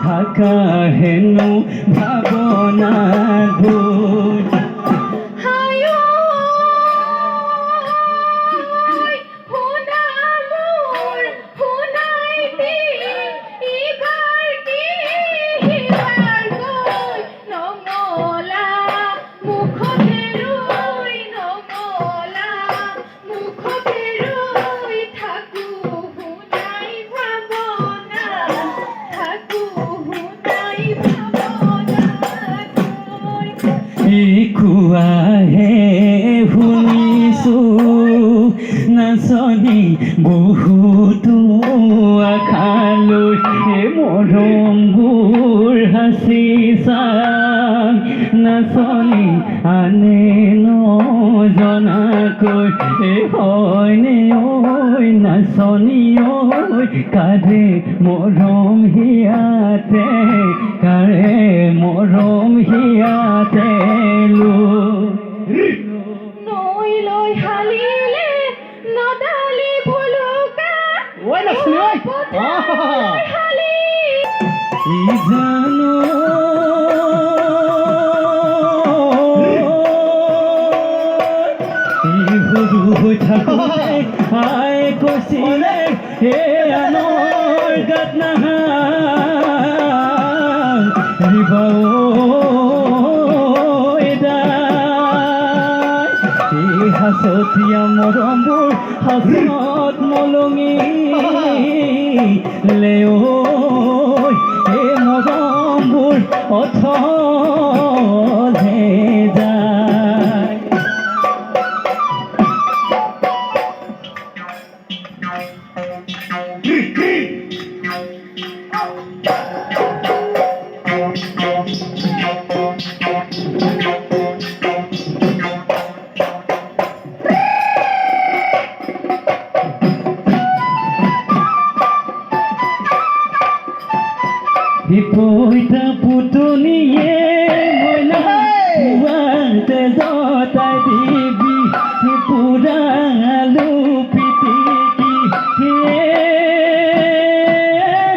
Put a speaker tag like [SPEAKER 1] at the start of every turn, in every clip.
[SPEAKER 1] থাকা হেনো ভাবনা ভুল কুৱাহে শুনিছো নাচনি বহুতো আশালৈ মৰমবোৰ সাঁচি চাম নাচনি আনে নজনাকৈ হয়নে ঐ নাচনি ঐ কাৰে মৰম হিয়াতে কাৰে মৰম হিয়াতে
[SPEAKER 2] নৈ লৈ হালিলে নদালি ভুলুকা হালি
[SPEAKER 1] জানো সৰু হৈ থাকোঁতে আই কৈছিলে হে আনৰ গাত নাহাৰিবা হাসতীয়া মৰমবোৰ হাসত মলঙি লেও এই মৰমবোৰ অথলে যায় পইতা পুতনিয়ে মইনা পুৱাতে জতাই দিবি পুৰা আলু পিটিকি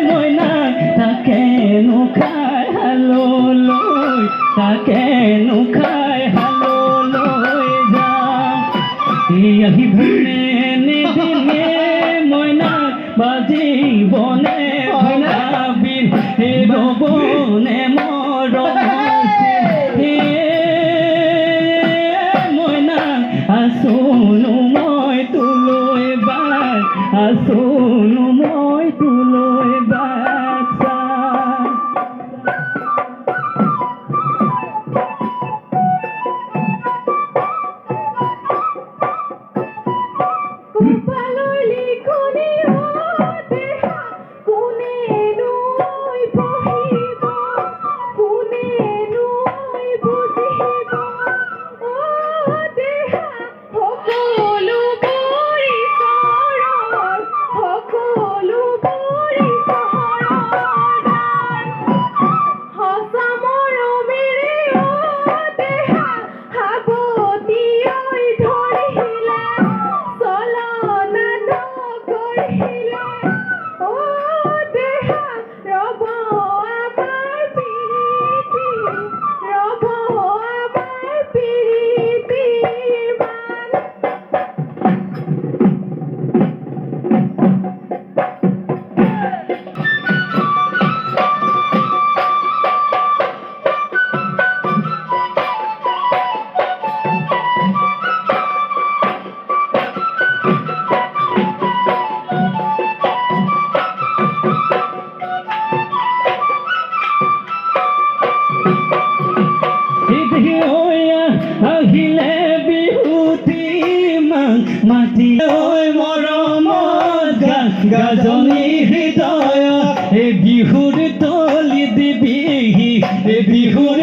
[SPEAKER 1] মইনা তাকেনো খাই হাললৈ তাকেনো খাই হাললৈ যাম আহিবনে নিদিনে মইনা বাজিবনে ভাবিল ৰবনে মৰম মইনা আছোনো মই তোলৈ বাট আছোনো মই তোলৈ বাট বিহুৰ তলি দিবিহি বিহুৰ